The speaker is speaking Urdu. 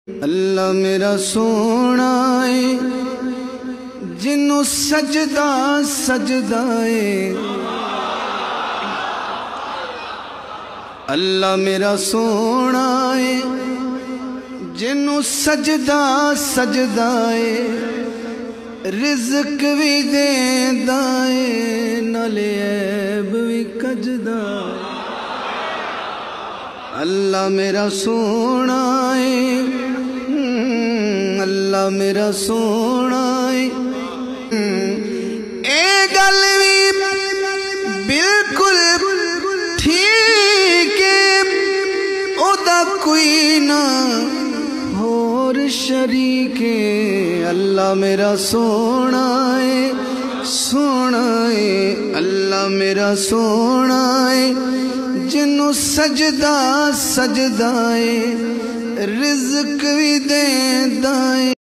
اللہ میرا سونا ہے جنوں سجدہ سجدہ ہے، اللہ میرا سونا ہے جنوں سجدہ سجدہ ہے، رزق بھی دیندا ہے نالے عیب بھی کجدا ہے۔ اللہ میرا سونا ہے، اللہ میرا سونا ہے، اے گل بھی بالکل ٹھیک ہے، اودا کوئی نہ اور شریک ہے۔ اللہ میرا سونا ہے، سونا ہے، اللہ میرا سونا ہے جنوں سجدہ سجدہ ہے، رزق بھی دیندا ہے۔